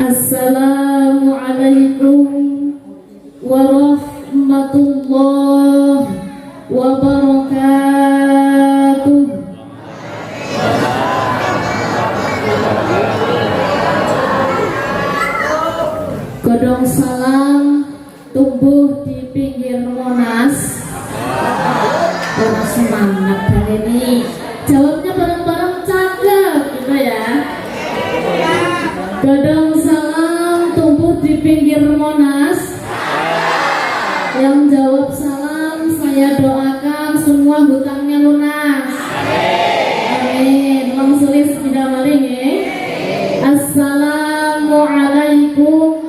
Assalamualaikum warahmatullahi wabarakatuh. Godong salam tumbuh di pinggir Monas. Orang semangat hari ini. Jawabnya bareng-bareng cakep gitu ya. Godong salam tumbuh di pinggir Monas. Yang jawab salam saya doakan semua hutangnya lunas. Amin. Long sulis tidak maling ya. Assalamualaikum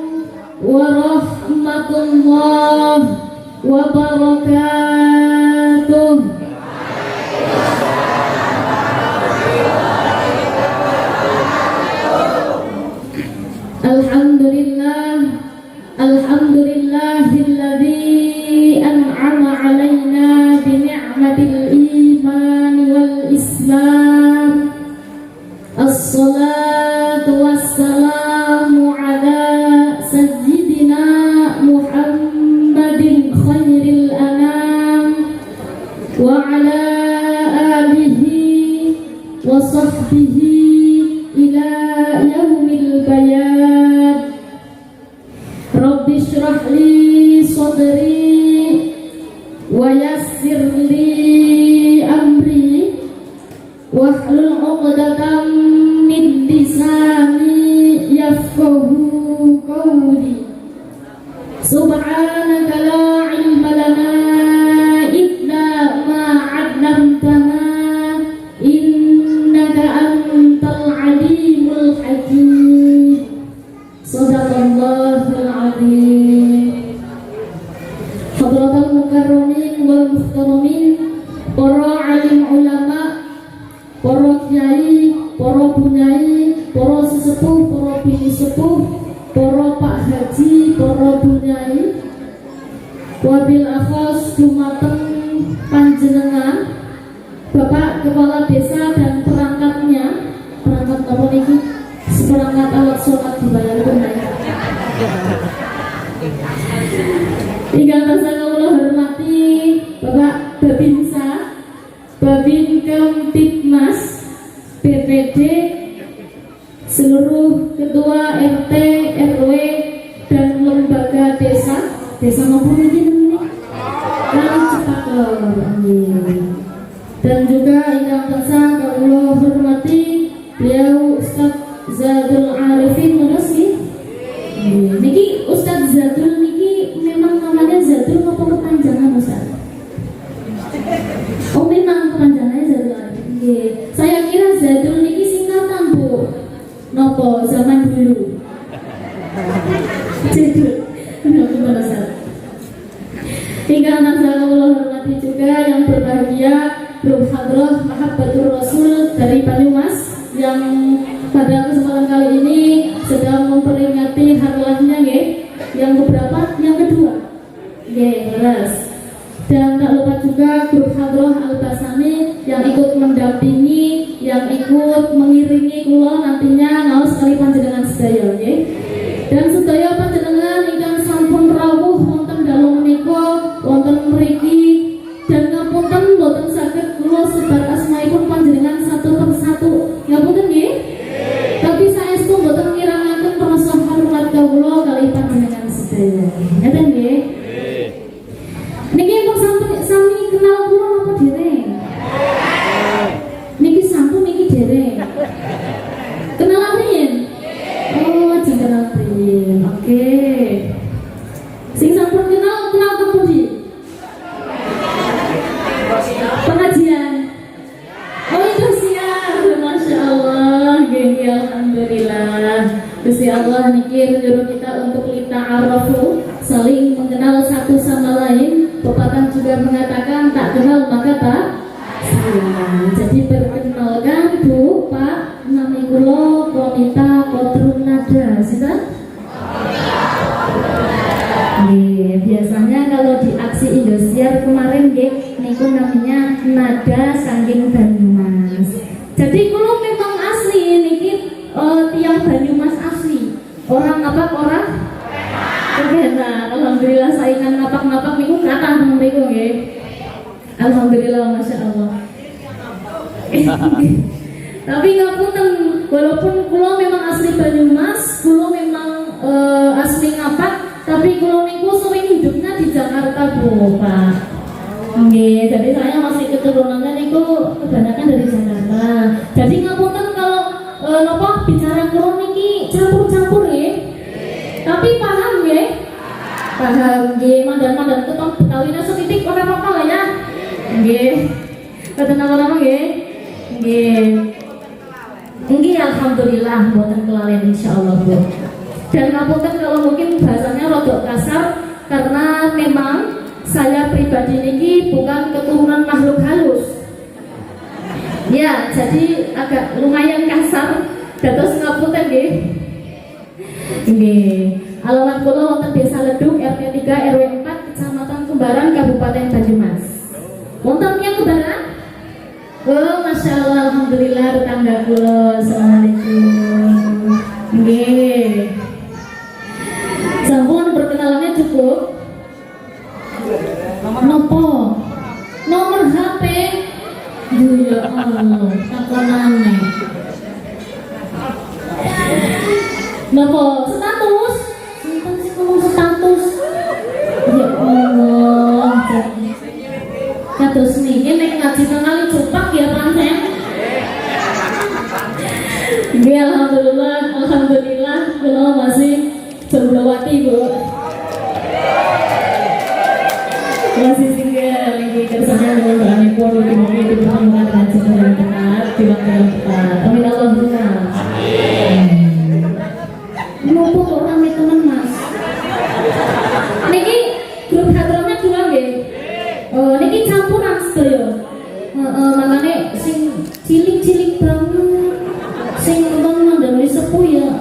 warahmatullahi wabarakatuh. Alhamdulillahilladzi an'ama 'alaina bi ni'matil iman wal islam. Assalatu wassalamu ala sayyidina Muhammadin khairil anam wa ala alihi wa sahbihi ila yaumil bayan. Rabbi shrah li sadri wa yassir li amri wahlul 'uqdatam min lisani yafqahu qawli. Subhanaka la ilma lana illa ma 'allamtana innaka antal alimul hakim. Shadaqallahul azim. Hadratal mukarramin wal muhtaramin, para alim ulama, para kiai, para bunyai, para sesepuh, para bini sepuh, para pak haji, para bunyai, wabil akhos dumateng panjenengan Bapak Kepala Desa dan perangkatnya. Perangkat apa niki? Seperangkat alat sholat dibayar tunai. Ingkang tansah kula hormati Bapak Babinsa, Babin Kamtibmas, BPD, seluruh ketua RT, RW dan lembaga desa. Desa maupun ini dan juga ingkang tansah kula hormati beliau Ustadz Zadul Arifin Monosi. Niki Ustadz Zadul niki memang namanya Zadul apa kepanjangan Ustadz? Oh memang kepanjangannya Zadul Arifin. Saya kira Zadul niki singkatan Bu. Nopo zaman dulu. Jadul. Nopo Ustadz. Hingga anak saya hormati juga yang berbahagia Bro Hadroh Mahabbatur Rasul dari Banyumas yang pada kesempatan kali ini sedang memperingati harlahnya yang keberapa? Yang kedua. Jelas. Dan tak lupa juga Grup Hadroh Al-Basani yang ikut mendampingi, yang ikut mengiringi kula nantinya ngaos kali panjenengan sedaya nggih. Dan sedaya panjenengan ingkang sampun rawuh wonten dalu menika, wonten mriki dan ngapunten boten saged kula sebat asmaipun panjenengan satu persatu. Ngapunten nggih? Tapi saestu boten ngirangaken rasa hormat kawula kali panjenengan sedaya. Ngeten nggih? Niki kok sami kenal kula napa dereng? Niki sampun niki dereng. Kenalan riyen? Oh, kenalan riyen. Oke. Sing sampun kenal kemudian. Pengajian. Oh itu siap. Masya Allah. Gini alhamdulillah. Gusti Allah niki nyuruh kita untuk lita'arafu, saling mengenal satu sama lain. Pepatah juga mengatakan tak kenal maka tak sayang. Jadi perkenalkan Bu, Pak, nami kula Konita Kotrun Nada, sita? Biasanya kalau di aksi Indosiar kemarin niku namanya Nada Saking Banyumas. Jadi kula memang asli niki tiang Banyumas asli. Orang apa orang? Nah, alhamdulillah saingan napak-napak niku kathah nang mriku nggih. Alhamdulillah, masya Allah. Tapi ngapunten, walaupun kula memang asli Banyumas, kula memang asli Ngapak, tapi kula niku sering hidupnya di Jakarta, Bu, Pak. Nggih, jadi saya masih keturunannya niku kebanyakan dari Jakarta. Jadi ngapunten kalau napa bicara kula niki campur-campur nggih. Tapi paham nggih? Paham nggih, mandan-mandan keton Betawina setitik ora apa-apa lah ya. Nggih. Boten apa-apa nggih. Nggih. Nggih, alhamdulillah mboten kelalen insyaallah, Bu. Dan ngapunten kalau mungkin bahasanya rodok kasar karena memang saya pribadi niki bukan keturunan makhluk halus. Ya, jadi agak lumayan kasar. Dados ngapunten nggih. Nggih. Alamat kula wonten Desa Leduk, RT 3 RW 4, Kecamatan Kembaran, Kabupaten Banyumas. Wonten yang Kembaran? Oh, masya Allah, alhamdulillah tetangga kula. Assalamualaikum. Nggih. Sampun perkenalannya cukup. Nopo? Nomor HP? Ya Allah, takonane. Nopo? Status? Sinten sing ngomong status? Ya Allah. Kados niki nek ngaji nang kali Cupak ya pancen. Nggih, alhamdulillah, alhamdulillah kula masih jombloati, Bu. Masih single lagi kersane dengan barang pun di mobil di pertemuan dengan cinta dan benar di waktu yang tepat. Amin Allahumma. Mumpung orang itu teman Mas. Niki grup hadronnya dua nggih. Niki campuran sedaya. Makane sing cilik-cilik banget. Sing nonton mandang sepuh ya.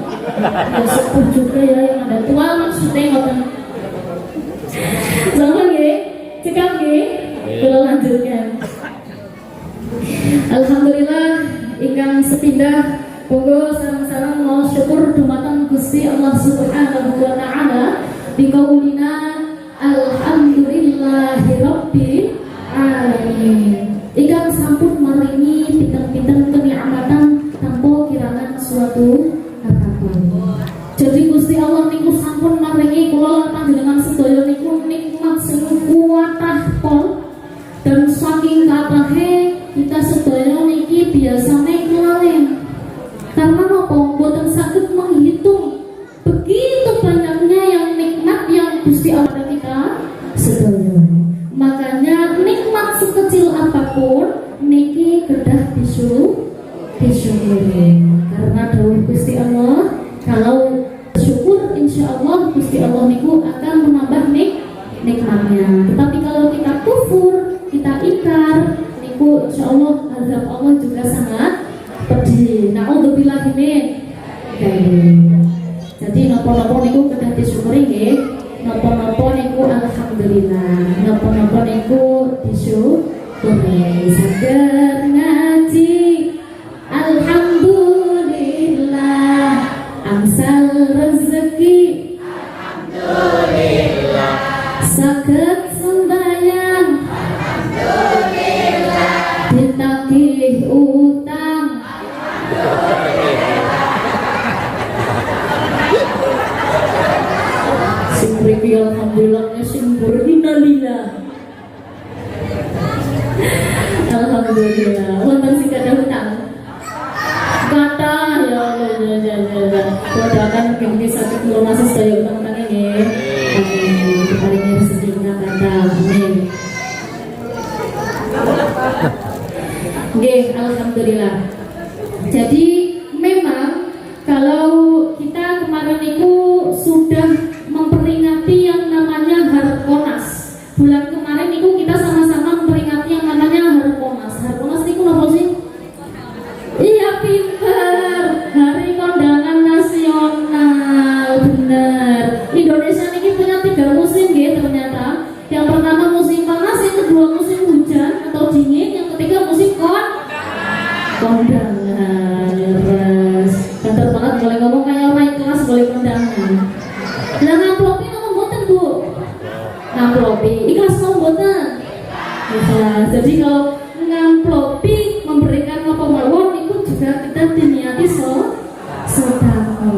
Ya sepuh juga ya yang ada tua maksudnya ngoten. Sama nggih. Cekap nggih. Kula lanjutkan. Alhamdulillah ingkang sepindah monggo sareng-sareng mau syukur dumateng Gusti Allah Subhanahu wa taala biqaulina alhamdulillahirabbil alamin. Ingkang sampun maringi pinten-pinten kenikmatan tanpa kirangan suatu apapun. Jadi Gusti Allah niku sampun maringi kula lan panjenengan sedaya niku nikmat sing kuwatah pol dan saking katahe kita sedaya niki biasane kelalen. Karena apa? Boten sakit menghitung begitu banyaknya yang nikmat yang Gusti Allah kita sedaya. Makanya nikmat sekecil apapun niki kedah disyukuri. Karena dawuh Gusti Allah, kalau syukur insya Allah Gusti Allah niku akan menambah nikmatnya. Tetapi kalau kita kufur, kita ingkar, niku insya Allah azab Allah juga sangat pedih. Naudzubillah min. Jadi napa-napa niku kedah disyukuri nggih. Napa-napa niku alhamdulillah. Napa-napa niku disyukuri. Saged ngaji alhamdulillah. Angsal rezeki alhamdulillah. Saged sembahyang alhamdulillah. Ditagih utang sing mriki alhamdulillah sing innalillah. Alhamdulillah. Wonten sing kada utang. Kata ya Allah. Doakan mungkin sakit kula masih sedaya utang-utang nggih. Amin. Diparingi rezekinya kata. Amin. Nggih, alhamdulillah. Jadi memang kalau kita kemarin itu sudah memperingati yang namanya Harkonas. Bulan kemarin itu kita sama-sama memperingati yang namanya Harkonas. Harkonas itu apa sih? Iya, pinter. Hari Kondangan Nasional. Benar. Indonesia ini punya 3 musim gitu ternyata. Yang pertama musim panas, yang kedua musim hujan atau dingin, yang ketiga musim kondangan. Kondangan. Dan sholat boleh ngomong kayak orang kelas boleh kondangan. Lah ngamplopi ngomong mboten Bu? Ngamplopi ikhlas ngomong mboten? Ikhlas. Jadi kalau ngamplopi memberikan apa mawon itu juga kita diniati sedekah.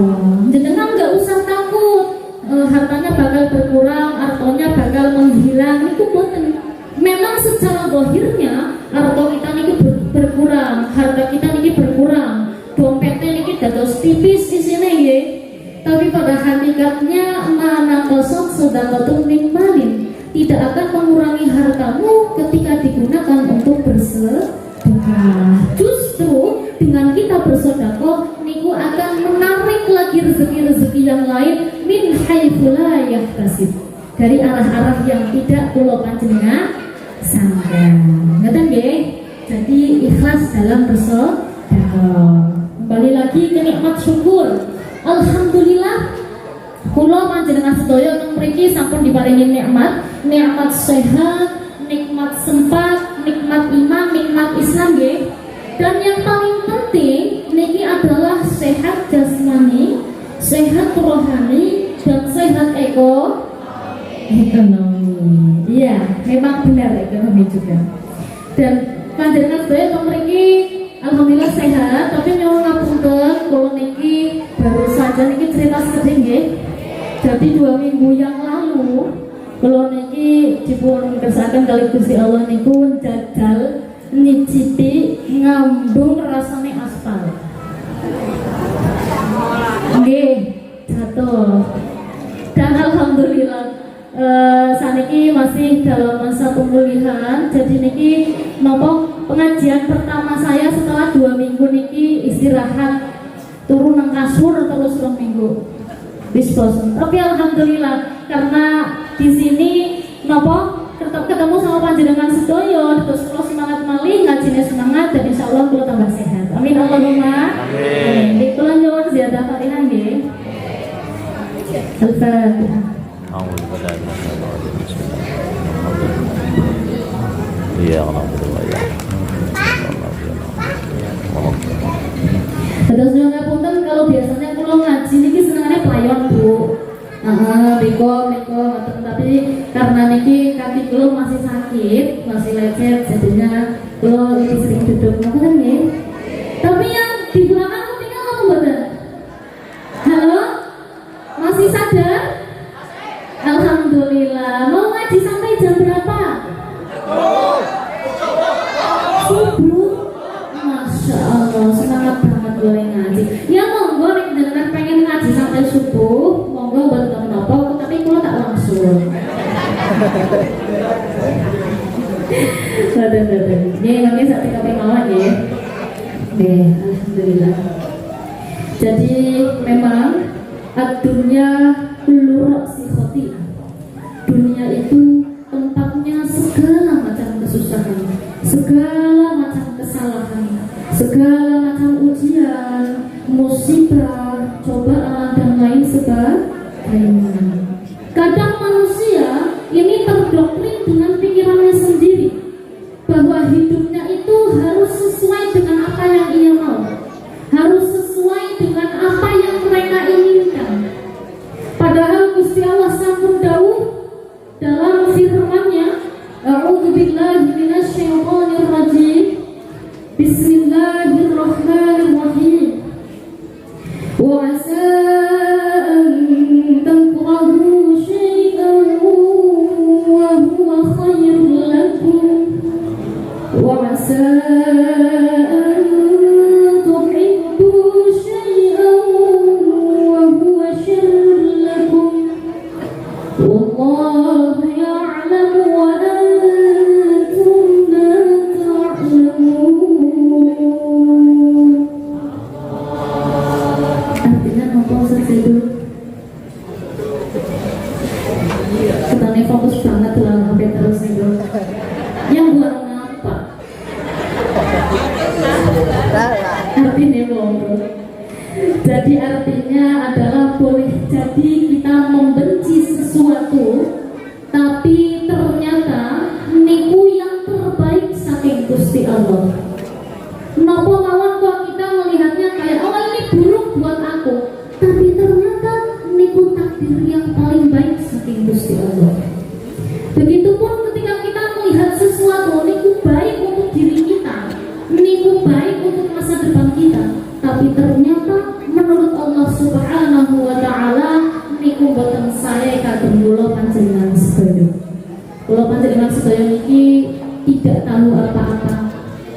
Jenengan nggak usah takut hartanya bakal berkurang, artonya bakal menghilang, itu mboten. Memang secara zahirnya arto kita niki berkurang, harta kita niki berkurang, dompetnya niki dados tipis isine nggih. Tapi pada hakikatnya mana kosong sedekatun min malin, tidak akan mengurangi hartamu ketika digunakan untuk bersedekah. Justru dengan kita bersedekah niku akan menarik lagi rezeki-rezeki yang lain min haitsu la yahtasib, dari arah-arah yang tidak kula panjenengan sangka. Ngoten nggih. Jadi ikhlas dalam bersedekah. Kembali lagi ke nikmat syukur. Alhamdulillah kula panjenengan sedaya teng mriki sampun diparingi nikmat sehat, nikmat sempat, nikmat iman, nikmat Islam nggih. Dan yang paling penting niki adalah sehat jasmani, sehat rohani, dan sehat ekonomi. Iya, memang benar ekonomi juga. Dan panjenengan sedaya teng mriki alhamdulillah sehat, tapi nyuwun ngapunten kula niki baru saja niki cerita sedih nggih. Jadi 2 minggu yang lalu kula niki dipun kersakaken kali Gusti Allah niku jajal nyicipi ngambung rasane aspal. Nggih, jatuh. Dan alhamdulillah saniki masih dalam masa pemulihan. Jadi niki nopo pengajian pertama saya setelah 2 minggu niki istirahat turun nang kasur terus 2 minggu disposen. Tapi alhamdulillah karena di sini nopo ketemu sama panjenengan sedaya terus kula semangat malih ngajine semangat dan insyaallah kula tambah sehat. Amin Allahumma amin. Dik kula nyuwun ziyadah Fatihah nggih. Al-Fatihah. Terus nyuwun ngapunten kalau biasanya kula ngaji niki senengane playon Bu. Tapi karena niki kaki kula masih sakit, masih lecet, jadinya kula lebih sering duduk ngoten nggih. Tapi yang di belakang tinggal apa mboten? Halo? Masih sadar? Alhamdulillah. Mau ngaji sampai jam berapa? Subuh. Masya Allah, semangat banget boleh ngaji. Ya monggo nek jenengan pengen ngaji sampai subuh, monggo mboten napa, tapi kula tak langsung. Waduh. Nih mangke sak TKP mawon ya. Nggih, alhamdulillah. Jadi memang dunia kullu ra'si khati'ah. Dunia itu tempatnya segala macam kesusahan, segala macam kesalahan, segala macam ujian, musibah, cobaan dan lain sebagainya. Kadang manusia ini terdoktrin dengan pikirannya sendiri bahwa hidupnya itu harus sesuai dengan apa yang ia mau, harus sesuai dengan apa yang mereka inginkan. Padahal Gusti Allah sampun dawuh dalam firman-Nya, A'udzubillahi minasyaitonir rajim. Bismillahirrahmanirrahim. Wa 'asa an takrahu syai'an wa huwa khairul lakum wa 'asa an tuhibbu syai'an wa huwa syarrul lakum. Wallahu ya'lamu wa antum la ta'lamun. Artinya nopo segitu. Ketane fokus banget dalam HP terus itu. Yang buat ngapa? Artinya ngobrol. Jadi artinya adalah boleh jadi kita membenci sesuatu, tapi ternyata niku yang terbaik saking Gusti Allah. Napa mawon kok kita melihatnya kayak oh ini buruk buat aku. tidak tahu apa-apa,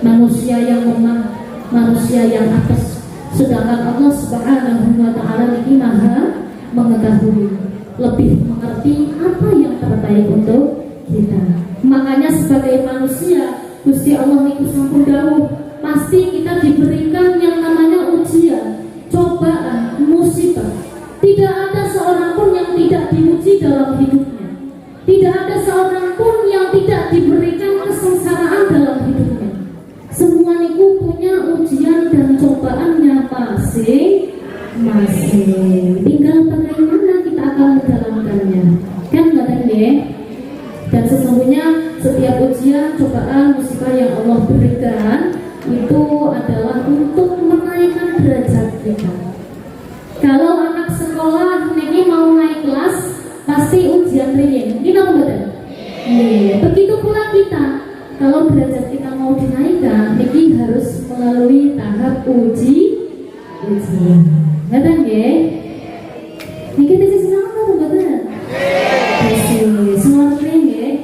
manusia yang lemah, manusia yang apes. Sedangkan Allah Subhanahu wa Ta'ala ini Maha mengetahui, lebih mengerti apa yang terbaik untuk kita. Makanya sebagai manusia, Gusti Allah niku sampun dawuh, pasti kita diberikan yang namanya ujian, cobaan, musibah. Tidak ada seorang pun yang tidak diuji dalam hidupnya. Tidak ada seorang pun yang tidak diberikan kesengsaraan dalam hidupnya. Semua niku punya ujian dan cobaannya masing-masing. Tinggal bagaimana kita akan menjalankannya. Kan nggak ya? Dan sesungguhnya setiap ujian, cobaan, musibah yang Allah berikan itu adalah untuk menaikkan derajat kita. Kalau anak sekolah niki mau naik kelas, pasti ujian riyen. Kita betul. Begitu pula kita. Kalau derajat kita mau dinaikkan, niki harus melalui tahap ujian. Betul nggih? Niki tesis sama betul betul. Tesis semua nggih.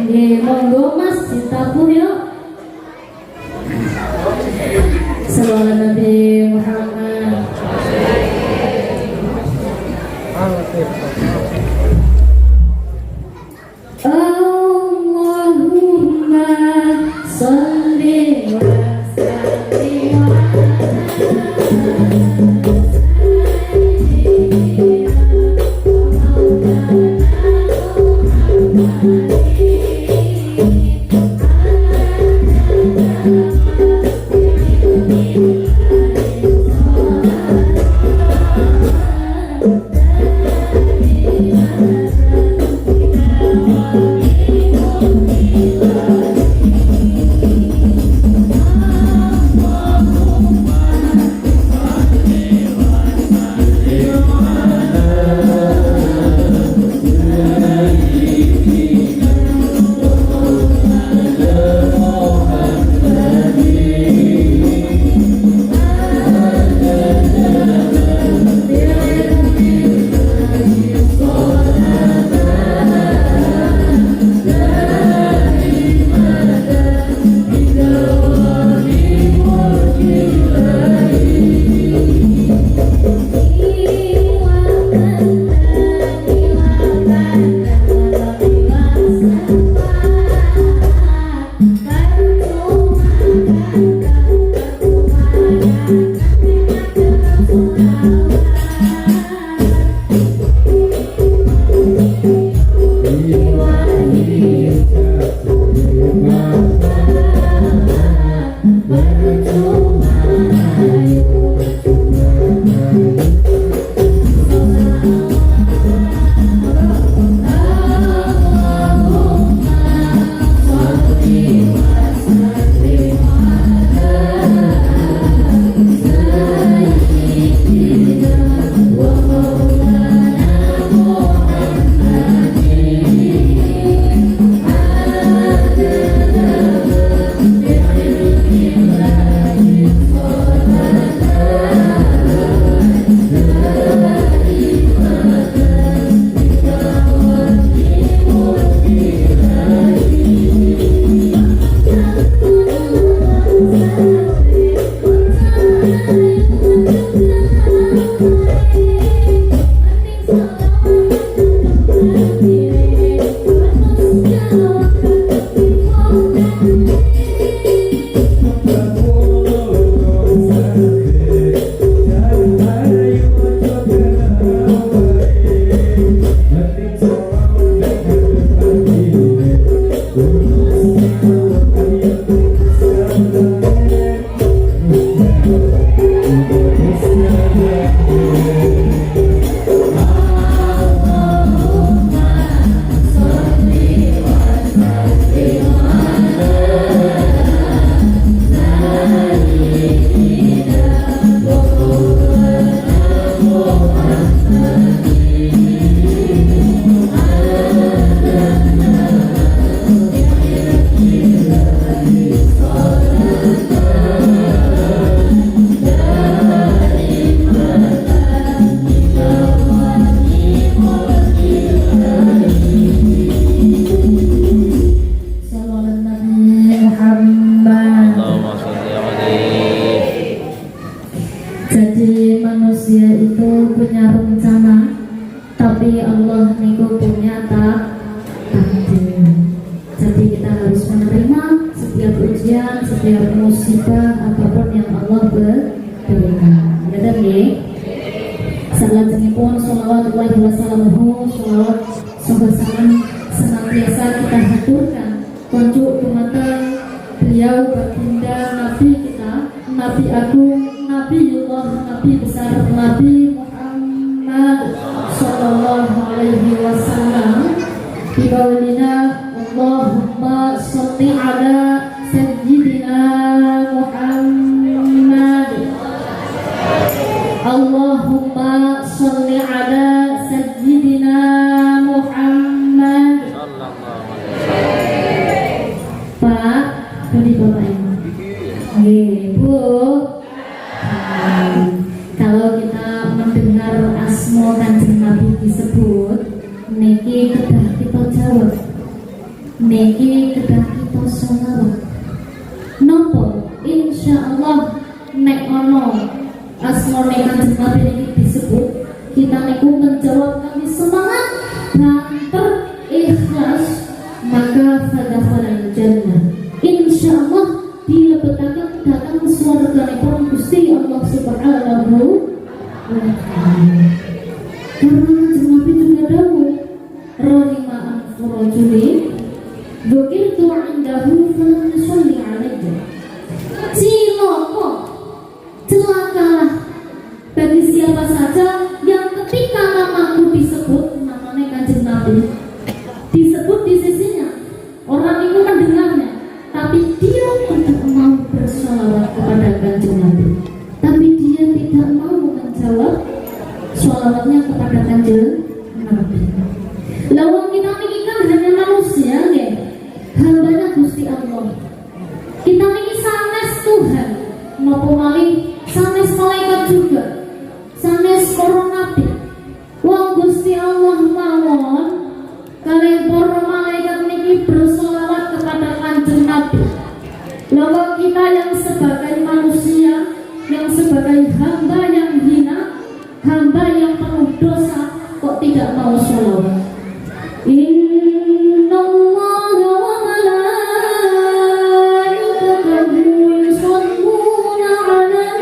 Nggih, monggo Mas ditabuh yuk. Sallallahu Nabi Muhammad. Allahumma sholli wa sallim ala punya rencana, tapi Allah niku punya takdir. Jadi kita harus menerima setiap ujian, setiap musibah apapun yang Allah berikan. Ya nggih. Salawatipun shallallahu wasallam, shalawat salam senantiasa kita haturkan konjuk dumateng beliau baginda Nabi kita, Nabi Agung, Nabiullah, Nabi besar, Nabi Muhammad sallallahu alaihi wasallam. Biqaulina Allahumma sholli ala sayyidina Muhammad. Allahumma sholli ala sayyidina Muhammad. Pak, beri Bapak Ibu. Bu. Kalau kita mendengar asma Kanjeng Nabi disebut, niki kedah kita jawab, niki kedah kita sholawat. Nopo? Insyaallah nek ono asma Kanjeng Nabi niki disebut, kita niku menjawab kami semangat banter ikhlas, maka fadakhalal jannah. Insyaallah dilebetaken datang swarganipun Gusti Allah Subhanahu wa taala. Karena Kanjeng Nabi juga dawuh, rahima anfurajuli dzukirtu indahu falam yusalli alaihi. Cilaka, celakalah bagi siapa saja yang ketika namaku disebut, namanya Kanjeng Nabi disebut di sisinya, orang itu mendengarnya, tapi dia tidak mau bersolawat kepada Kanjeng Nabi, tapi dia tidak mau menjawab sholawatnya kepada Kanjeng Nabi. Lawang kita ini kan hanya manusia, ya, hambanya Gusti Allah. Kita ini sanes Tuhan, maupun malih sanes malaikat juga, sanes para nabi. Wong Gusti Allah mawon kalian para malaikat niki bersolawat kepada Kanjeng Nabi. Lalu kita yang sebagai manusia, yang sebagai hamba yang hina, hamba yang penuh dosa, kok tidak mau sholawat? Innallaha wa malaikatahu yusholluna 'alan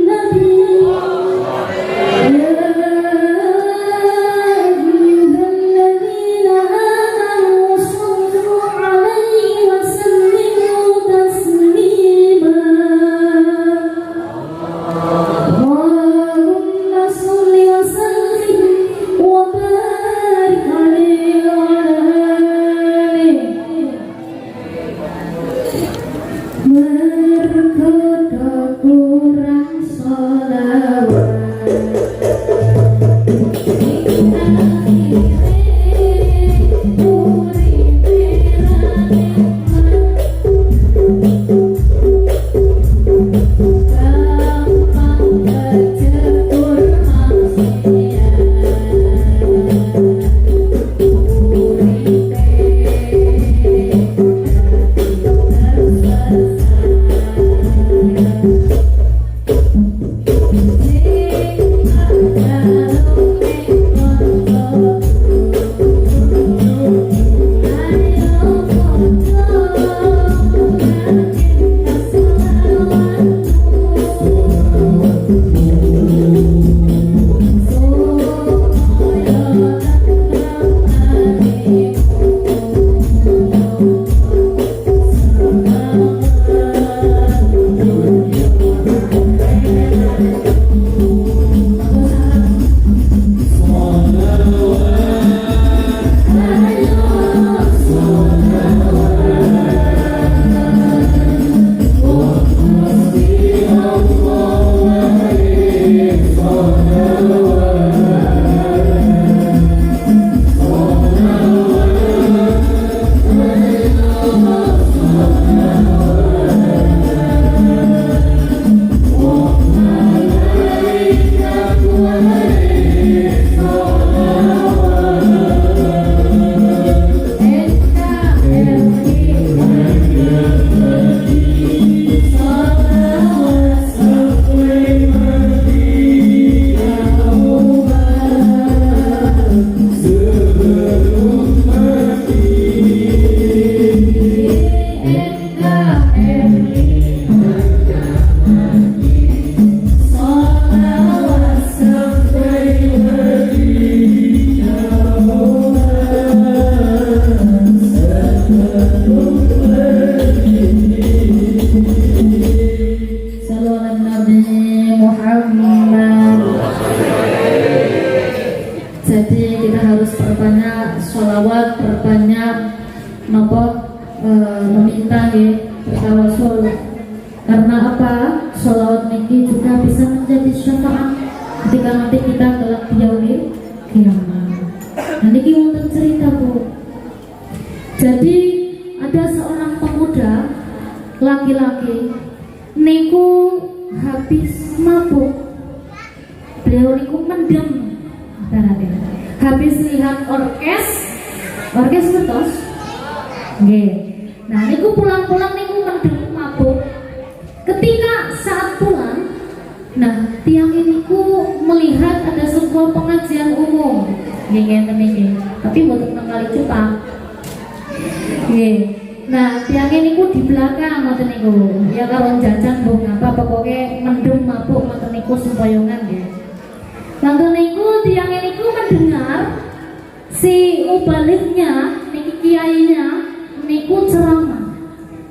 nabi. harus perbanyak sholawat, perbanyak meminta bertawasul. Karena apa? Sholawat niki juga bisa menjadi syafaat ketika nanti kita kelak di yaumil kiamat. Nah niki wonten cerita Bu. Jadi ada seorang pemuda laki-laki niku habis mabuk. Beliau niku mendem. Habis lihat orkes betos. Nggih. Nah niku pulang-pulang niku mendem mabuk. Ketika saat pulang, nah tiang ini ku melihat ada sebuah pengajian umum. Nggih ngene tapi mboten kali cupak. Nggih. Nah, tiang ini ku di belakang ngoten niku. Ya karo jajan mbok ngapa pokoke mendem mabuk ngoten niku sempoyongan nggih. Lalu niku tiang ini ku mendengar si mubaliknya niki kiainya niku ceramah.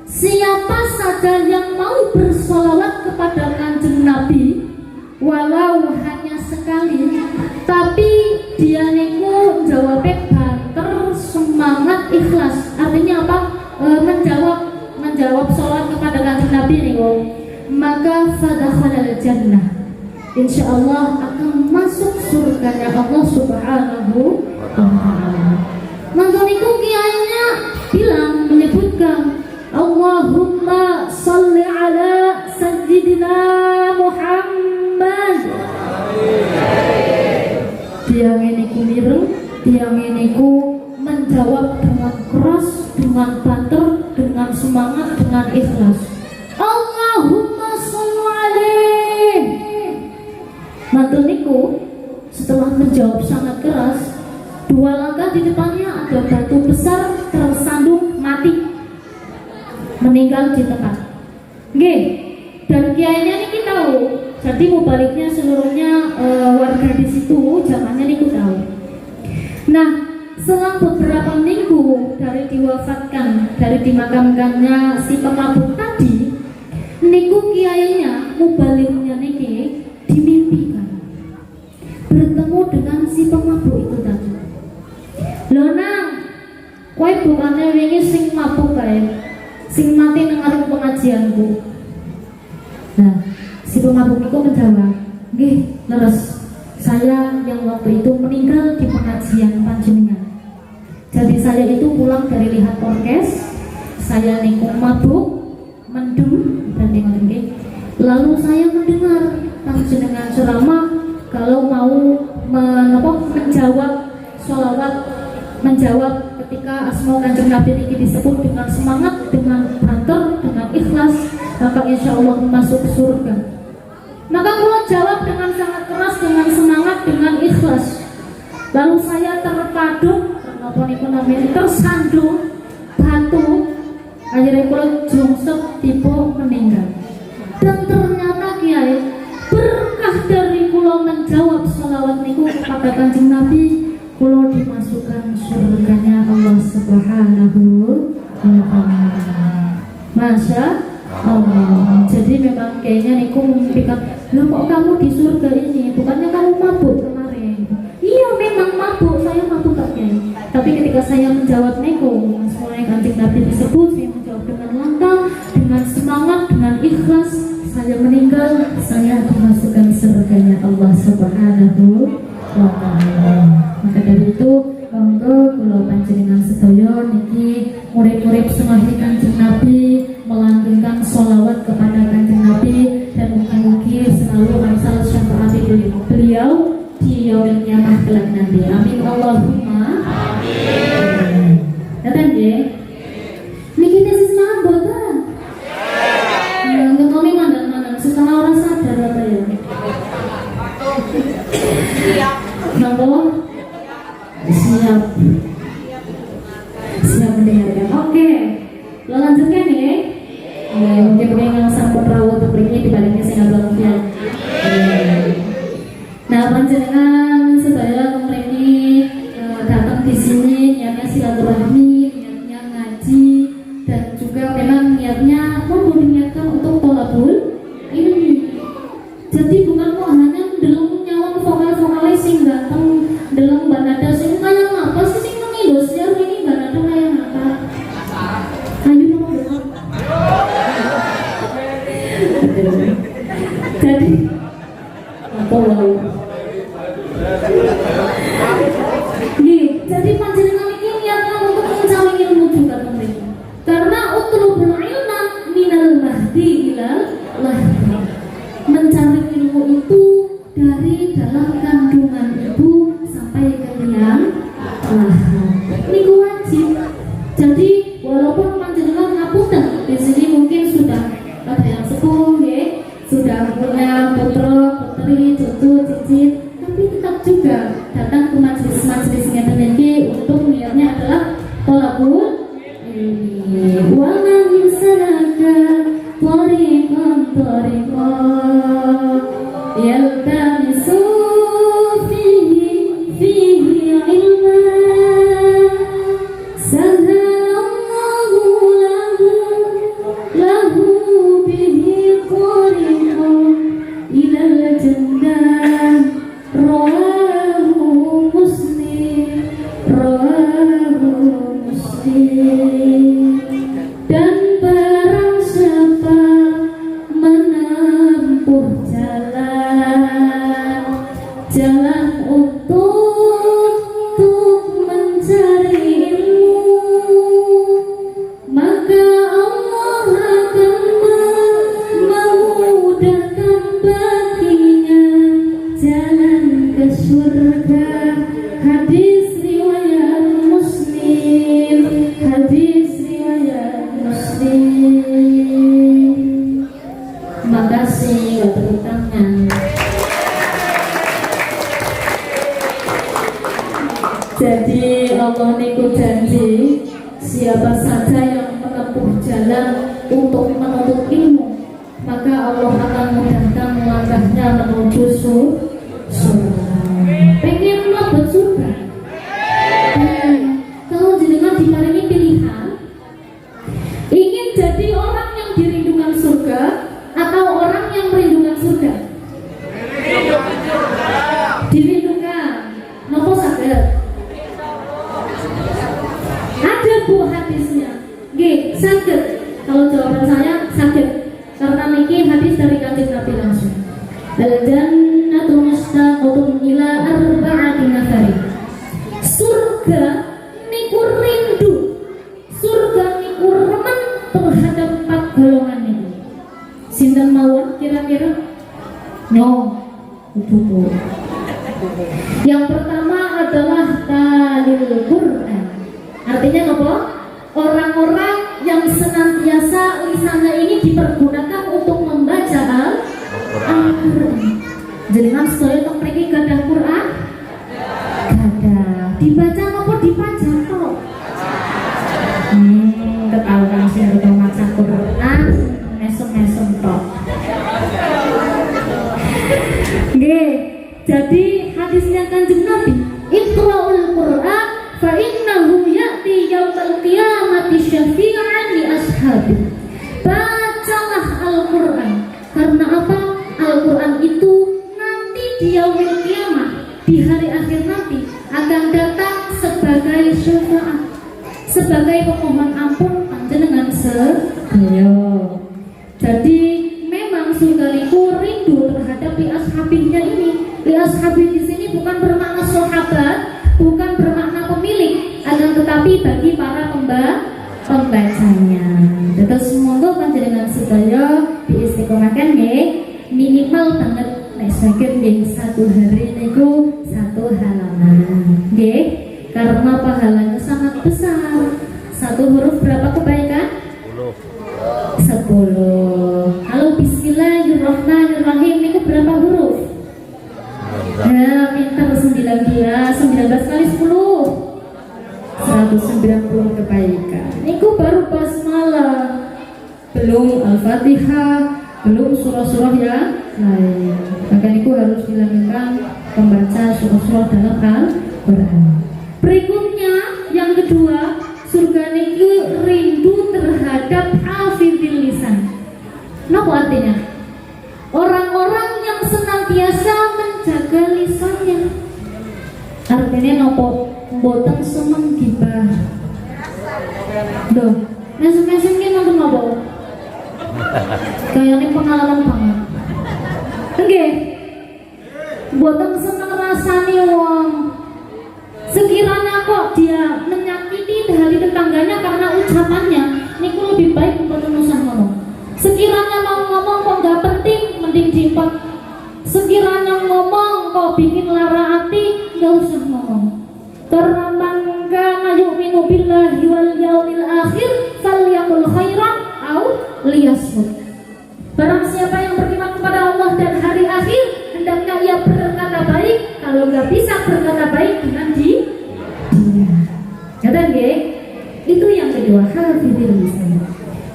Siapa saja yang mau bersolawat kepada Kanjeng Nabi walau hanya sekali, tapi dia niku jawabnya banter, semangat, ikhlas. Artinya apa? Menjawab sholawat kepada Kanjeng Nabi niku, maka fadakhalal jannah. Insyaallah akan masuk surganya Allah Subhanahu wa taala. Maka niku kiainya bilang menyebutkan Allahumma salli ala sayyidina Muhammad. Tiang ini ku mireng, tiang ini ku menjawab dengan keras, dengan banter, dengan semangat, dengan ikhlas. Allahumma salli alaih. Mantu niku setelah menjawab sangat keras, 2 langkah di depannya ada batu besar tersandung mati, meninggal di tempat. Nggih. Dan kiainya niki tahu. Jadi mubaliknya seluruhnya warga di situ zamannya niku tahu. Nah, selang beberapa minggu dari dimakamkannya si pemabuk tadi, niku kiainya mubaliknya niki dimimpikan bertemu dengan si pemabuk itu tadi. Lho nang, kowe bukannya wingi sing mabuk kae, sing mati nang arep pengajianku. Nah, si pemabuk itu menjawab, nggih, leres. Saya yang waktu itu meninggal di pengajian panjenengan. Jadi saya itu pulang dari lihat orkes, saya niku mabuk, mendem dan nggih. Lalu saya mendengar panjenengan ceramah kalau mau menjawab sholawat, menjawab ketika asma Kanjeng Nabi ini disebut dengan semangat, dengan banter, dengan ikhlas, maka insya Allah masuk surga. Maka kula jawab dengan sangat keras, dengan semangat, dengan ikhlas. Lalu saya terpaduk, tersandung batu, akhirnya kula jungsep tiba meninggal. Dan ternyata kiai, berkah dari kula menjawab sholawat niku kepada Kanjeng Nabi, kula dimasukkan surganya Allah Subhanahu wa taala. Masya Allah. Jadi memang kayaknya niku memimpikan, loh kok kamu di surga ini? Bukannya kamu mabuk kemarin? Iya memang mabuk, saya mabuk tak kiai. Tapi ketika saya menjawab niku, semuanya Kanjeng Nabi disebut, saya menjawab dengan lantang, dengan semangat, dengan ikhlas. Saya meninggal, saya dimasukkan surganya Allah Subhanahu wa taala. Maka dari itu, monggo kula panjenengan sedaya niki murid-murid semahi Kanjeng Nabi melanggengkan sholawat kepada Kanjeng Nabi dan mugi-mugi selalu angsal syafaat beliau di yaumil kiamah kelak nanti. Amin Allahumma amin. Datang nggih. Niki tesis semangat boten? Ngekomi mandan-mandan setengah orang sadar apa ya? Siap. Napa? Siap. Siap mendengarkan. Oke. Lo lanjutkan ya. Mungkin yang sampun rawuh tebriknya dibaliknya sing abang-abang. Nah, panjenengan sedaya kemrene datang di sini niatnya silaturahmi, niatnya ngaji, dan juga memang niatnya niatkan untuk tolabul ilmi. Jadi bukan kok hanya deleng nyawang vokal-vokalis sing datang deleng Mbak Nada sing juga datang ke majelis-majelis ngeten iki untuk niatnya adalah thalabul ilmi. Wa man salaka tariqan yaltamisu fihi ilma sahalallahu lahu bihi tariqan ilal jannah. Rawahu Muslim. Dan barang siapa menempuh jalan untuk mencari ilmu, maka Allah akan memudahkan baginya jalan ke surga. Hadis riwayat Muslim. Hadis riwayat Muslim. Terima kasih, tepuk tangan. Jadi Allah niku janji, siapa saja yang menempuh jalan untuk menuntut ilmu, maka Allah akan mudahkan langkahnya menuju surga. Pengen mlebet surga? Kalau jenengan diparingi pilihan, ingin jadi orang yang dirindukan surga atau orang yang merindukan surga? Dirindukan. Nopo saged? Ada bu hadisnya. Nggih, saged. Kalau jawaban saya saged. Karena niki hadis dari Kanjeng Nabi langsung. Al-jannatu mustaqatun ila arba'ati nafari. Surga niku rindu. Surga niku remen terhadap 4 golongan niku. Sinten mawon kira-kira? No. Utuh. Yang pertama adalah talil Quran. Artinya apa? Orang-orang yang senantiasa lisannya ini dipergunakan untuk membaca Al-Quran. Jenengan sedaya teng mriki gadah Quran? Gadah. Dibaca apa dibaca kok? Ketahuan sing udah maca Quran, mesem-mesem tok. Nggih. Jadi hadisnya Kanjeng Nabi, Iqra'ul Qur'an fa innahu ya'ti yaumal qiyamati syafi'an li ashabi. Bacalah Al-Qur'an. Karena apa? Al-Qur'an itu nanti di yaumil qiyamah, di hari akhir nanti akan datang sebagai syafaat, sebagai pemohon ampun panjenengan sedaya. Jadi memang surga niku rindu terhadap li ashabinya ini. Li ashabi di sini bukan bermakna sahabat, bukan bermakna pemilik, akan tetapi bagi para pembacanya. Terus semoga panjenengan sedaya diistiqomahkan nggih, minimal banget nek saged nggih 1 hari niku 1 halaman. Nggih, karena pahalanya sangat besar. 1 huruf berapa kebaikan? 10. Halo, bismillahirrahmanirrahim niku berapa huruf? Ya, pintar 19 kali 10 190 kebaikan. Niku baru basmalah, belum Al-Fatihah, belum surah-surah yang lain. Maka niku harus dilanjutkan membaca surah-surah dalam Al-Quran. Berikutnya yang kedua, surga niku rindu terhadap hafizil lisan. Napa artinya? Orang-orang yang senantiasa menjaga lisannya. Artinya nopo? Mboten seneng gibah. Duh, mesem-mesem ki nonton nopo? Kayaknya pengalaman banget. Nggih. Mboten seneng rasani wong. Sekiranya kok dia menyakiti dari tetangganya karena ucapannya, niku lebih baik mboten usah ngomong. Sekiranya mau ngomong kok gak penting, mending jimpet. Sekiranya ngomong kok bikin lara hati, gak usah ngomong. Karena man kana yu'minu billahi wal yaumil akhir falyaqul khairan aw liyasmut. Barang siapa yang beriman kepada Allah dan hari akhir, hendaknya ia berkata baik kalau nggak bisa berkata baik dengan dia. Kata nggih? Itu yang kedua, hafidhil lisan.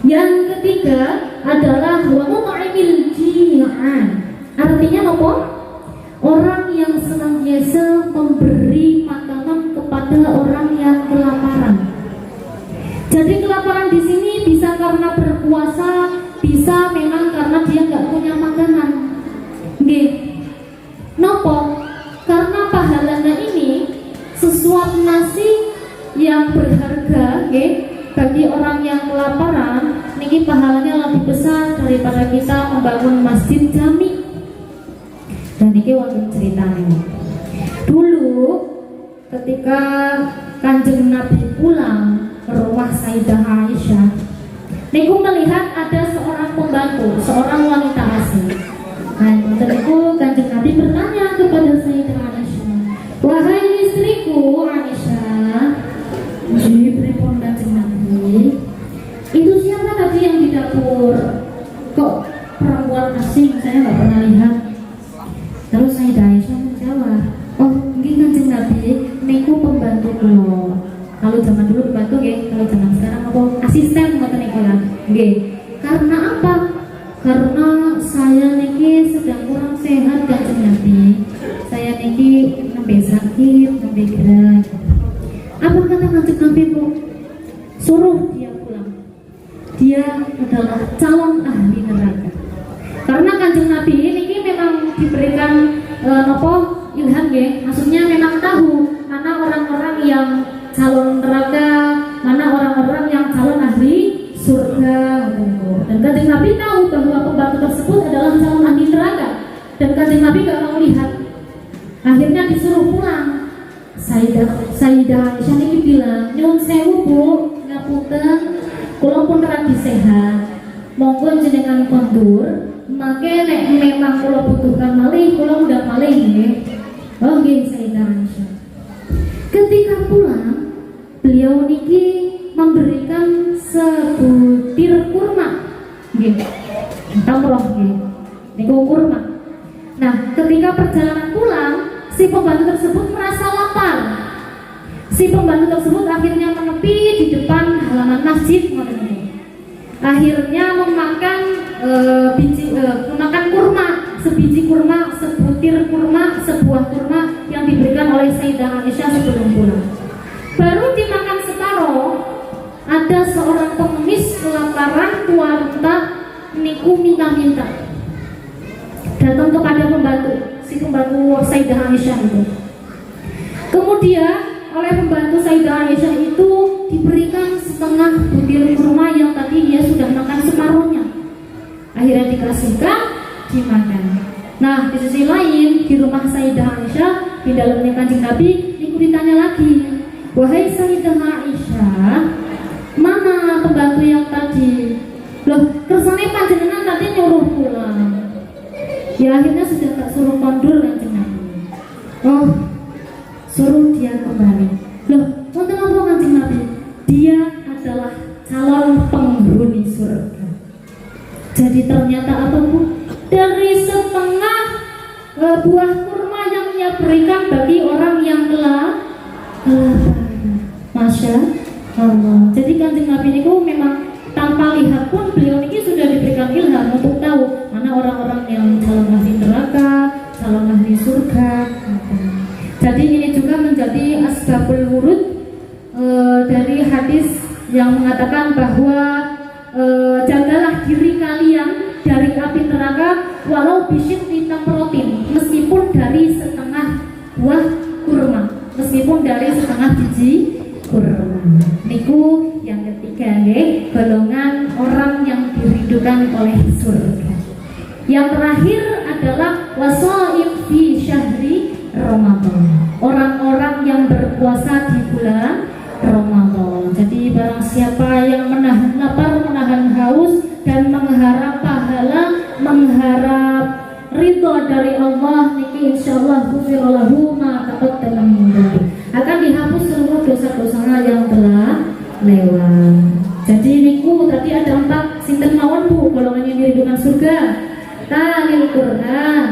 Yang ketiga adalah wa mut'imil ji'an. Artinya apa? Orang yang senantiasa memberi makanan kepada orang yang kelaparan. Jadi kelaparan di sini bisa karena berpuasa, bisa memang karena dia nggak punya makanan. Nggih. Nopo? Karena pahalanya ini sesuap nasi yang berharga, nggih, bagi orang yang kelaparan, niki pahalanya lebih besar daripada kita membangun masjid jami. Dan niki wonten ceritanya. Dulu ketika Kanjeng Nabi pulang ke rumah Sayyidah Aisyah, niku melihat ada seorang pembantu, seorang wanita asing. Nah, niku Kanjeng Nabi bertanya kepada Sayyidah Aisyah, "Wahai istriku Aisyah, pripun Kanjeng Nabi? Itu siapa tadi yang di dapur? Kok perempuan asing, saya nggak pernah lihat." Terus Sayyidah Aisyah menjawab, "Oh, mungkin Kanjeng Nabi niku pembantu kula." Kalau zaman dulu pembantu nggih, kalau zaman sekarang apa? Asisten ngoten niku lah. Nggih. Karena apa? Karena saya niki sedang kurang sehat Kanjeng Nabi. Saya niki nembe sakit, nembe gerak. Apa kata Kanjeng Nabi, Bu? Suruh dia pulang. Dia adalah calon ahli neraka. Karena Kanjeng Nabi ini memang diberikan ilham ya, maksudnya memang tahu mana orang-orang yang calon neraka, mana orang-orang yang calon ahli surga. Dan Kanjeng Nabi tahu bahwa pembantu tersebut adalah calon ahli neraka, dan Kanjeng Nabi gak mau lihat. Akhirnya disuruh pulang. Sayyidah Aisyah ini bilang, "Nyuwun sewu Bu, ngapunten, kula pun radi sehat. Monggo jenengan kondur, maka nek memang kula butuhkan malih, kula udah malih nggih." Oh nggih Sayyidah Aisyah. Ketika pulang, beliau niki memberikan sebutir kurma. Nggih. Tamroh nggih. Niku kurma. Nah, ketika perjalanan pulang, si pembantu tersebut merasa lapar. Si pembantu tersebut akhirnya menepi di depan halaman masjid. Akhirnya memakan memakan kurma, sebiji kurma, sebutir kurma, sebuah kurma yang diberikan oleh Sayyidah Aisyah sebelum pulang. Baru dimakan separuh, ada seorang pengemis kelaparan wanita niku minta-minta datang kepada si pembantu Sayyidah Aisyah itu. Kemudian oleh pembantu Sayyidah Aisyah itu diberikan setengah butir kurma yang tadi dia sudah makan separuhnya. Akhirnya dikasihkan, dimakan. Nah, di sisi lain di rumah Sayyidah Aisyah, di dalamnya Kanjeng Nabi, itu ditanya lagi, "Wahai Sayyidah Aisyah, mana pembantu yang tadi? Loh, kersane panjenengan tadi nyuruh pulang." Ya akhirnya sudah tak suruh kondur Kanjeng Nabi. Oh, suruh dia kembali. Loh, wonten apa Kanjeng Nabi? Dia adalah calon penghuni surga. Jadi ternyata apa Bu? Dari setengah buah kurma yang ia berikan bagi orang yang kelaparan. Masya Allah. Jadi Kanjeng Nabi ini memang tanpa lihat pun beliau ini sudah diberikan ilham untuk tahu mana orang-orang yang calon ahli neraka, calon ahli surga. Jadi ini juga menjadi asbabul wurud dari hadis yang mengatakan bahwa jagalah diri kalian dari api neraka walau bisyikki tamratin, meskipun dari setengah buah kurma, meskipun dari setengah biji kurma. Niku yang ketiga nggih, golongan orang yang dirindukan oleh surga. Yang terakhir adalah wasaim fi syahri Ramadan, orang-orang yang berpuasa di bulan Ramadan. Jadi barang siapa yang menahan lapar, menahan haus, dan mengharap pahala, mengharap ridho dari Allah, niki insyaallah ghufirallahu ma taqaddama min dzambi, akan dihapus seluruh dosa-dosanya yang telah lewat. Jadi niku tadi ada 4 sinten mawon Bu, golongan yang dirindukan surga. Talil Quran,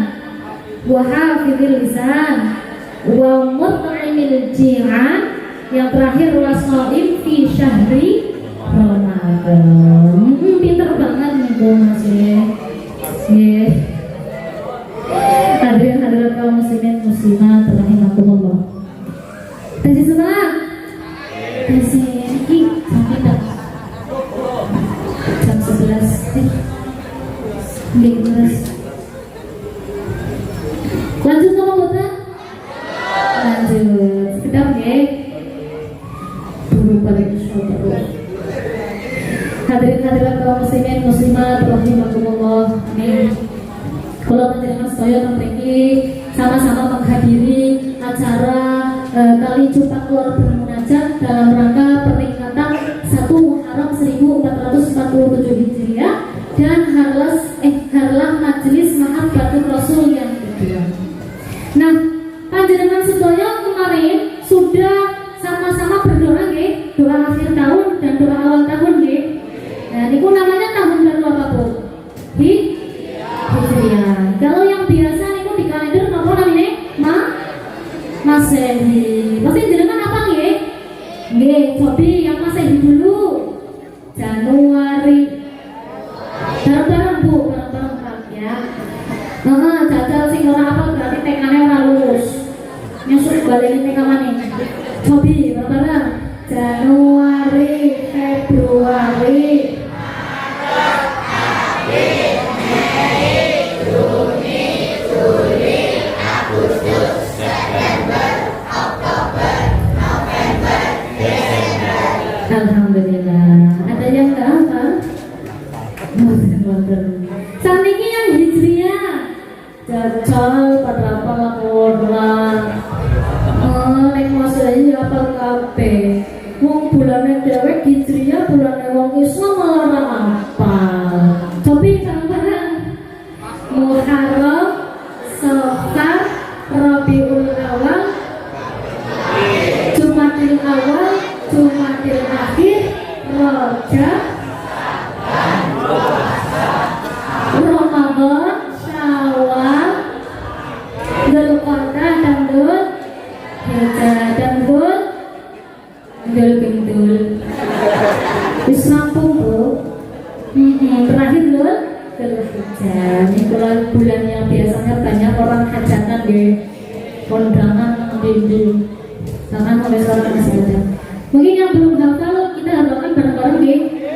wa hafizil lisan, wa mut'imil ji'an, yang terakhir wasoim fi syahri Ramadan. Pinter banget nih Bu Mas ya. Hadirin hadirat kaum muslimin muslimat rahimakumullah. Tadi semangat. Tadi iki sampai tak jam 11. Lanjut sama Buta? Lanjut. Sekedar nggih. Buru balik terus. Hadirin hadirat kaum muslimin muslimat rahimakumullah. Amin. Kalau panjenengan sedaya mriki sama-sama menghadiri acara kali Jumat Luar Bermunajat dalam rangka peringatan 1 Muharram 1447 Hijriah dan harlah Majelis Mahabbatur Rasul yang kedua. Nah, panjenengan sedaya kemarin sudah sama-sama berdoa nggih, doa akhir tahun dan doa awal tahun nggih. Nah, niku namanya tahun baru apa, Bu? Hijriah. Kalau yang biasa niku di kalender napa namanya? Masehi. Pasti jenengan apa nggih? Nggih, cobi yang Masehi dulu. Januari. Bareng-bareng Bu, bareng-bareng Pak ya. Jajal sing ora apa berarti tekane ora lulus. Nyusuk balik TK maneh. Cobi bareng-bareng. Januari, Februari, Alhamdulillah. Ada yang enggak apa? Saat ini yang hijriah jajal pada apa laporan nek masalah apa kabeh wong bulane dhewek hijriah bulane wong Islam malah apa tapi bareng Muharram, Safar, Rabiul Awal, Jumadil Awal, Jumadil Akhir, Rajab, Ramadan, Syawal, Dzulqa'dah dan Dzulhijjah dan Dzulhijjah. Wis rampung, Bu. Terakhir Dzulhijjah. Ini bulan yang biasanya banyak orang hajatan di kondangan di tangan oleh seorang masih ada. Mungkin yang belum hafal kita hafalkan bareng-bareng di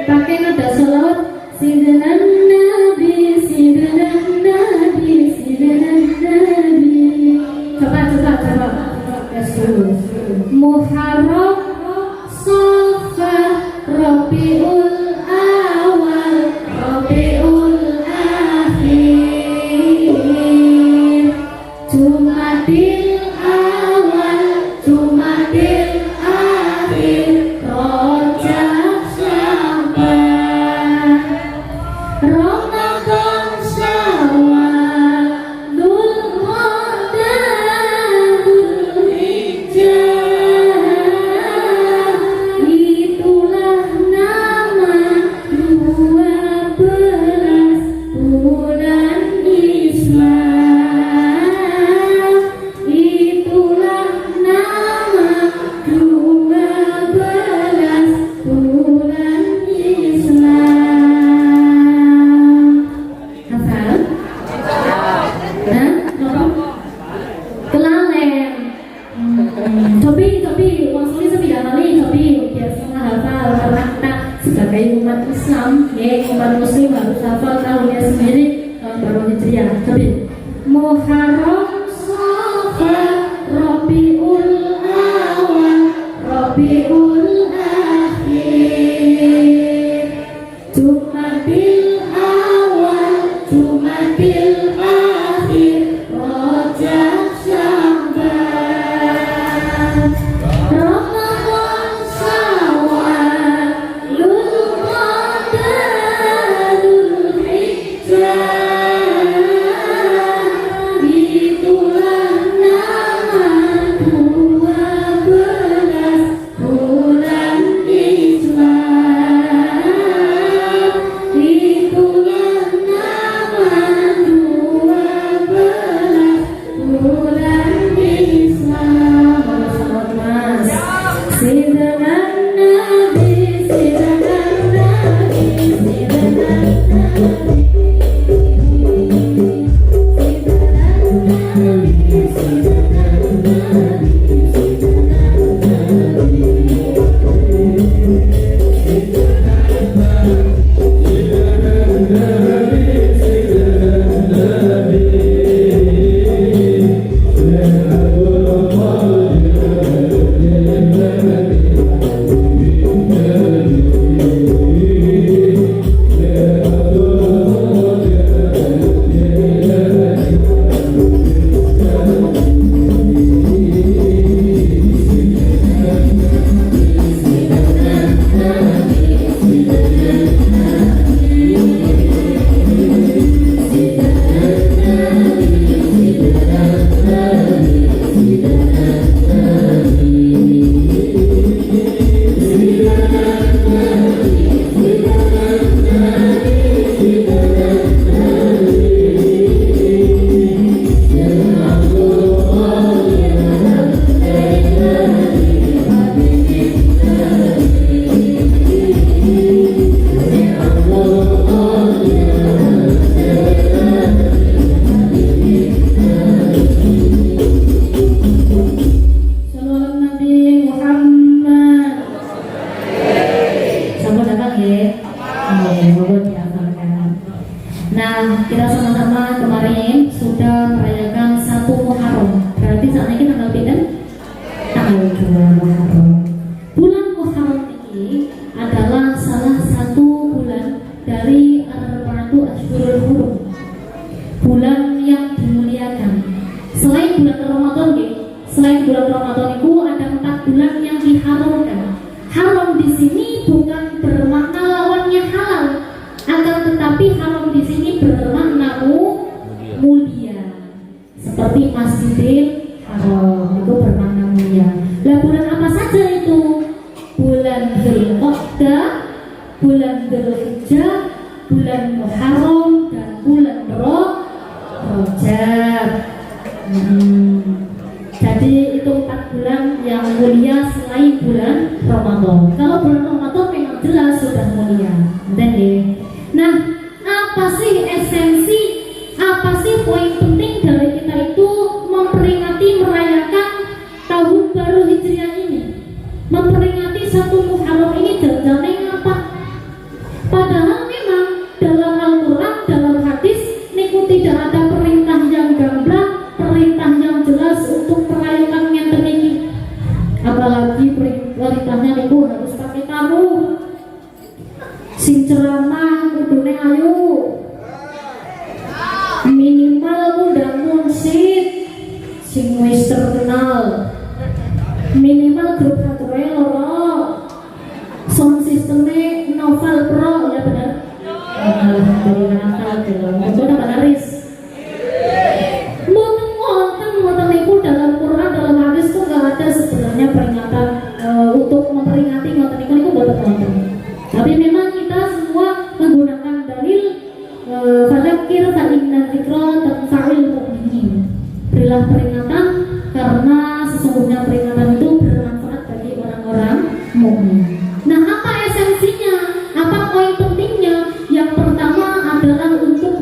pakai nada salawat Sidanan Nabi, Sidanan Nabi, Sidanan Nabi. Coba. Yes, dulu. Muharram, Safar, Rabiul Awal, Rabiul Akhir, Jumadil Awal, Jumadil Akhir, Rajab, Sya'ban, Ramadan, Syawal, Dzulqa'dah, Dzulhijjah. Itulah nama 12 bulan Islam. Itulah nama 12 bulan Islam. Hafal? Hah? Kelalen. Cobi, uang sulit sepeda kali, cobi biar semua hafal karena kita sebagai umat Islam, umat Muslim harus hafal tahunnya sendiri tahun baru Hijriah. Cobi. Muharram, Safar, Rabiul Awal, Rabiul Akhir, Jumadil Awal, Jumadil Akhir, Rajab, Sya'ban, Ramadan, Syawal, Dzulqa'dah, Dzulhijjah. Itulah nama 12 bulan tanggal 2 Muharram. Bulan Muharram ini adalah salah satu bulan dari Arba'atu Ashhurul Hurum, bulan yang dimuliakan. Selain bulan Ramadan, selain bulan Ramadan itu ada 4 bulan yang diharamkan. Haram di sini bukan bermakna lawannya halal, akan tetapi haram di sini bermakna mulia. Seperti Masjidil Haram itu bermakna mulia. Lah bulan apa saja itu? Bulan Dzulqa'dah, bulan Dzulhijjah, bulan Muharram, dan bulan Rajab. Jadi itu 4 bulan yang mulia selain bulan Ramadan. Kalau bulan Ramadan memang jelas sudah mulia. Nah, apa sih esensi, apa sih poin penting dari kita itu memperingati, merayakan tahun baru Hijriah ini, memperingati 1 Muharram ini? Jangan apa? Padahal memang dalam Al-Quran, dalam hadis niku tidak ada perintah yang gamblang, perintah yang jelas untuk merayakan ngenten ini. Apalagi perintahnya niku harus pakai tamu, sing ceramah kudune ayu, minimal undang musik sing wis terkenal, minimal grup hardware loro, sound systemnya Novel Pro, ya benar. Alhamdulillah, itu udah benaris. Mboten itu dalam Quran, dalam hadis tuh nggak ada sebenarnya peringatan untuk memperingati ngoten niku mboten. Tapi memang kita semua menggunakan dalil fadzakir fa inna dzikra tanfa'ul mu'minin. Berilah peringatan karena sesungguhnya peringatan itu bermanfaat bagi orang-orang mukmin. Nah, apa esensinya? Apa poin pentingnya? Yang pertama adalah untuk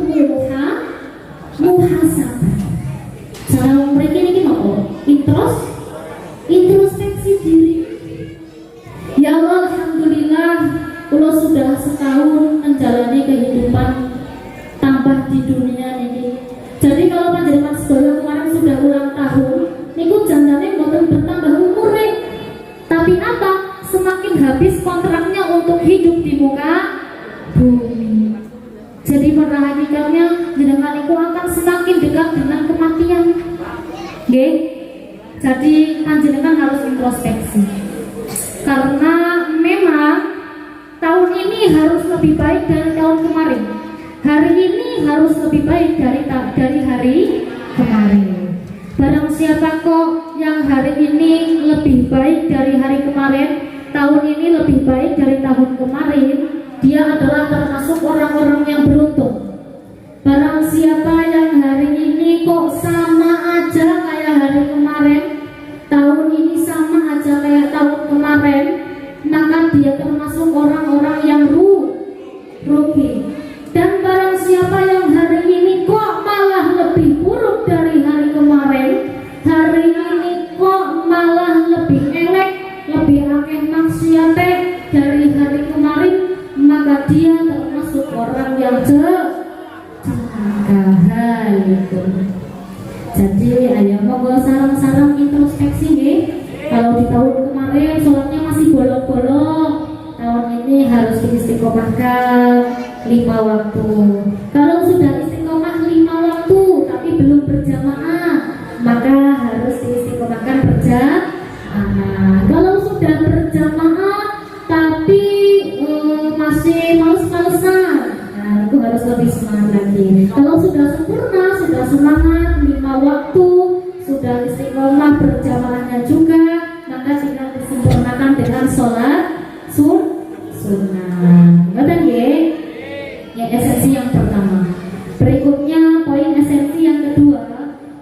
muhasabah. Cara mereka ini apa? Introspeksi diri. Ya Allah, alhamdulillah, kalau sudah setahun menjalani kehidupan tambah di dunia ini. Jadi kalau panjenengan sedaya kemarin sudah ulang tahun, niku jandane mboten bertambah umur nih. Tapi apa? Semakin habis kontraknya untuk hidup di muka bumi. Jadi pada hakikatnya jenengan itu akan semakin dekat dengan kematian. Nggih. Jadi panjenengan harus introspeksi. Karena memang tahun ini harus lebih baik dari tahun kemarin. Hari ini harus lebih baik dari hari kemarin. Barang siapa kok yang hari ini lebih baik dari hari kemarin, tahun ini lebih baik dari tahun kemarin, dia adalah termasuk orang-orang yang beruntung. Barang siapa yang hari ini kok sama aja kayak hari kemarin, tahun ini sama aja kayak tahun kemarin, maka dia termasuk orang-orang yang rugi. Dan barang siapa yang hari ini kok malah lebih buruk dari hari kemarin, hari ini kok malah lebih elek, lebih akeh maksiate dari hari kemarin, maka dia termasuk orang yang celaka itu. Jadi ayo monggo sarang-sarang introspeksi nih. Kalau di tahun kemarin sholatnya masih bolong-bolong, tahun ini harus diistiqomahkan 5 waktu. Kalau sudah istiqomah 5 waktu tapi belum berjamaah, maka harus diistiqomahkan berjamaah. Kalau sudah berjamaah tapi masih males-malesan, nah itu harus lebih semangat lagi. Kalau sudah sempurna, sudah semangat 5 waktu, sudah istiqomah berjamaahnya juga, maka tinggal disempurnakan dengan sholat sunnah. Betul ya? Ya, esensi yang pertama. Berikutnya poin esensi yang kedua,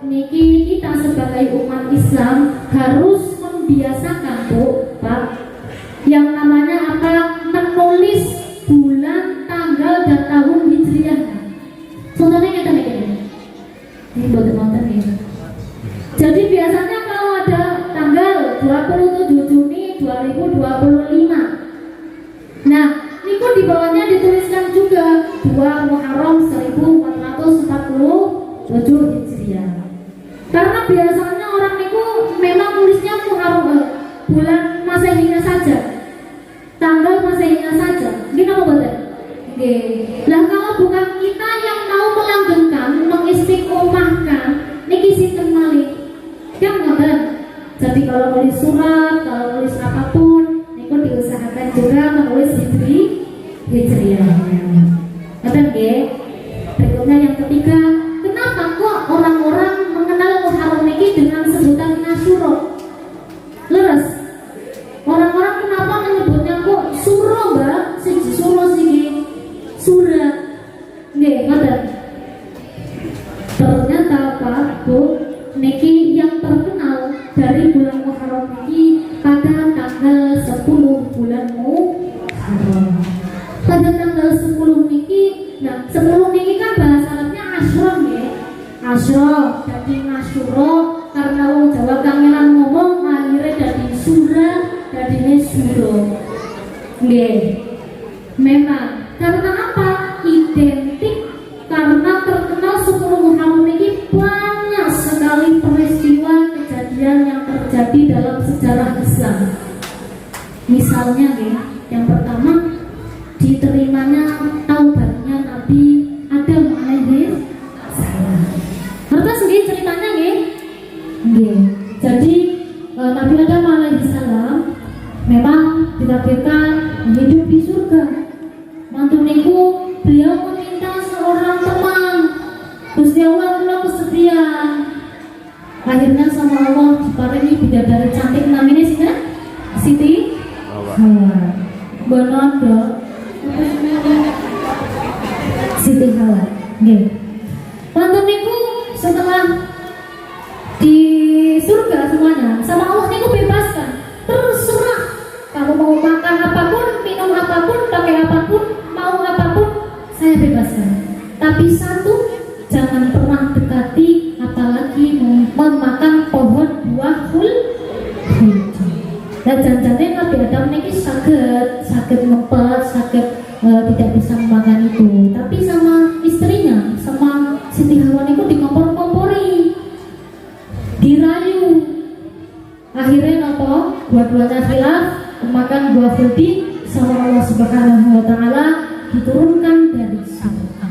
niki kita sebagai umat Islam harus membiasakan Pak, yang namanya apa? Menulis bulan, tanggal, dan tahun Hijriah. Contohnya kita ini buat ya. Jadi biasanya kalau ada tanggal 27 Juni 2025, nah niku di bawahnya dituliskan juga 2 Muharram 1447 Hijriah. Karena biasanya orang niku memang tulisnya Muharram bulan Masehinya saja, tanggal Masehinya saja. Gini apa betul? Oke. Lah kalau bukan kita yang mau melanggengkan, mengistiqomahkan, niki sinten malih. Yang ngoten. Jadi kalau nulis surat, kalau nulis apapun, niku diusahakan juga menulis hijriah. Ngoten nggih. Berikutnya yang ketiga, kenapa kok orang-orang mengenal Muharram niki dengan sebutan Asyura? Leres. Orang-orang kenapa menyebutnya kok suro, Mbak? Siji suro siji sura. Nggih, ngoten. Ternyata Pak Bu, niki yang terkenal dari bulan Muharram niki pada tanggal 10 bulan Muharram. Pada tanggal 10 niki, nah 10 niki kan bahasa Arabnya Asyra nggih. Asyra dadi Asyura karena wong Jawa kangenan ngomong akhirnya dadi sura, dadine suro. Nggih. Memang karena apa? Identik karena terkenal 10 Muharram ini banyak sekali peristiwa kejadian yang terjadi dalam sejarah Islam. Misalnya ya, yang pertama diterimanya taubatnya Nabi Adam alaihi salam. Ngertos nggih ceritanya nggih? Nggih. Jadi Nabi Adam alaihi salam memang ditakdirkan hidup di surga. Mantu niku beliau meminta seorang teman. Gusti Allah kula kesepian. Akhirnya sama Allah diparingi bidadari cantik namanya Siti Hawa. Bonondo. Siti Hawa. Nggih. Mantu niku setelah di surga semuanya sama Allah niku bebaskan. Terserah kamu mau makan apapun, minum apapun, pakai apapun, mau apapun, saya bebaskan. Tapi satu, jangan pernah dekati apalagi memakan pohon buah khuld. Dan jangan-jangan Nabi Adam ini sakit mempet, sakit tidak bisa memakan itu. Tapi sama istrinya, sama Siti Hawa itu dikompor-kompori, dirayu. Akhirnya nopo, dua-duanya khilaf, memakan buah khuldi sama Allah Subhanahu wa taala diturunkan dari surga.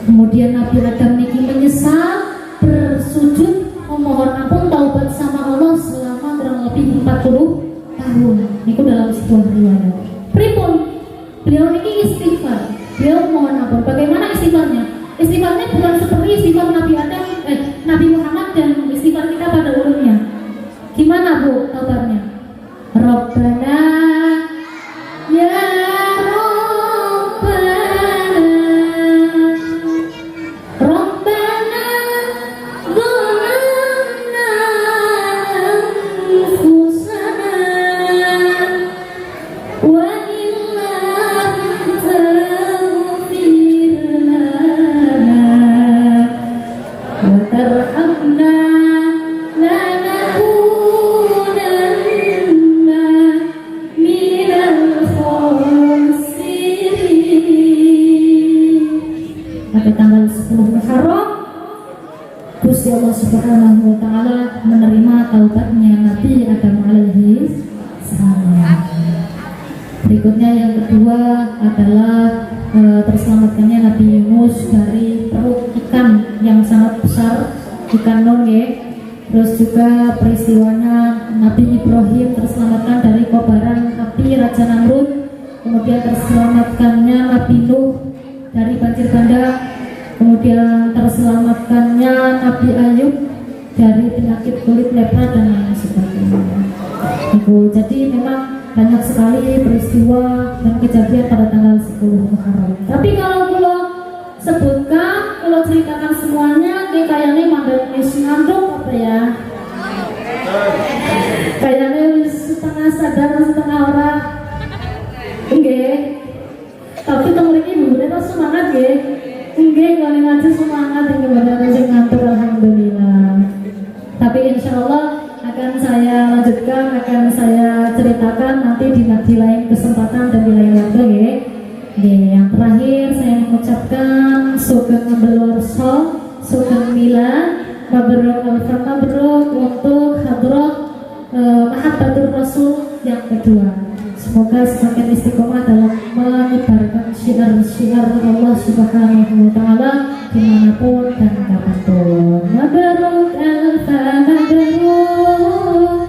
Kemudian Nabi Adam niki menyesal, bersujud memohon ampun taubat sama Allah selama kurang lebih 40 tahun. Niku dalam sebuah riwayat. Pripun? Beliau niki istighfar. Beliau mohon ampun. Bagaimana istighfarnya? Istighfarnya bukan seperti istighfar Nabi Adam, Nabi Muhammad dan istighfar kita pada umumnya. Gimana Bu taubatnya? Rabbana ya Rabbana zalamna anfusana wa illam taghfir lana wa tarhamna tanggal 10 Muharram Gusti Allah Subhanahu wa taala menerima taubatnya Nabi Adam alaihi salam. Berikutnya yang kedua adalah terselamatkannya Nabi Yunus dari perut ikan yang sangat besar, ikan nonge. Terus juga peristiwanya Nabi Ibrahim terselamatkan dari kobaran api Raja Namrud. Kemudian terselamatkannya Nabi Nuh dari banjir bandang. Kemudian terselamatkannya Nabi Ayub dari penyakit kulit lepra dan lain sebagainya. Jadi memang banyak sekali peristiwa dan kejadian pada tanggal 10 Muharram. Tapi kalau sebutkan, kalau ceritakan semuanya, kayaknya mandang ngandung apa ya? Kayaknya setengah sadar, setengah orang. Enggak. Tapi temen ini bener-bener semangat ya. Enggak, kalau ngaji semangat yang kebenaran sing ngantuk alhamdulillah. Tapi insya Allah akan saya lanjutkan, akan saya ceritakan nanti di lain kesempatan dan di lain waktu ya. Yang terakhir saya mengucapkan sugeng belorso, sugeng mila, mabrur al-mabrur untuk hadrat Mahabbatur Rasul yang kedua. Semoga semakin istiqomah dalam menyebarkan syiar-syiar Allah Subhanahu wa taala dimanapun dan kapanpun. Mabrur alfa mabrur.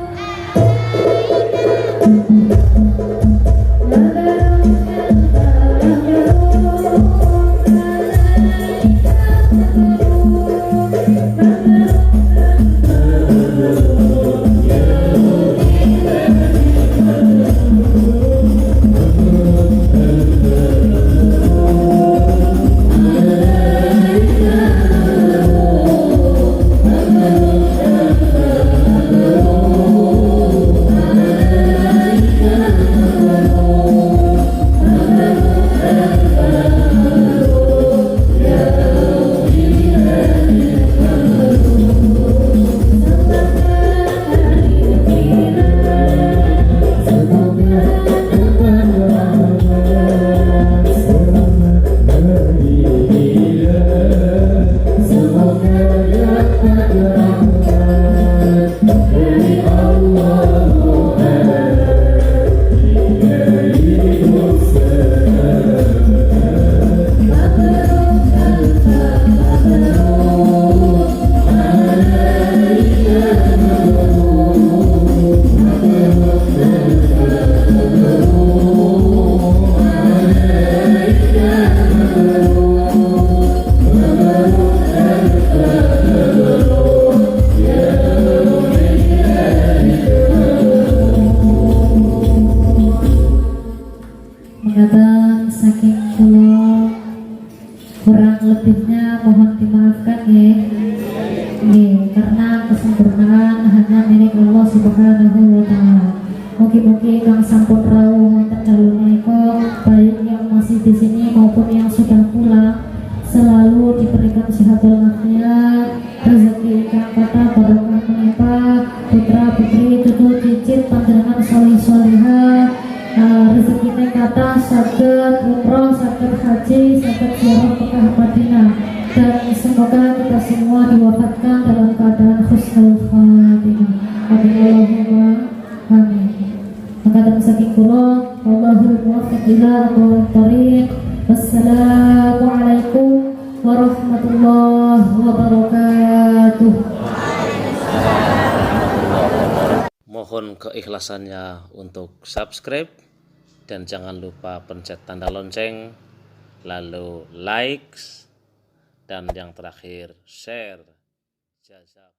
Mengatakan saking kula kurang lebihnya mohon dimaafkan ya. Karena kesempurnaan hanya milik Allah Subhanahu wa taala. Mugi-mugi kang sampun rawuh wonten dalem menika, baik yang masih di sini maupun yang sudah pulang, selalu diberikan sehatul afiat, rezeki ingkang kathah barokah menimpa putra putri cucu cicit panjenengan soleh solehah, rezekine kathah saged umroh, saged haji, saged ziarah Mekah Madinah, dan semoga kita semua diwafatkan dalam keadaan husnul khatimah. Amin Allahumma amin. Maka saking kula wallahul muwaffiq ila aqwamit thoriq. Wassalamualaikum warahmatullahi wabarakatuh. Mohon keikhlasannya untuk subscribe dan jangan lupa pencet tanda lonceng, lalu like, dan yang terakhir share. Jazak.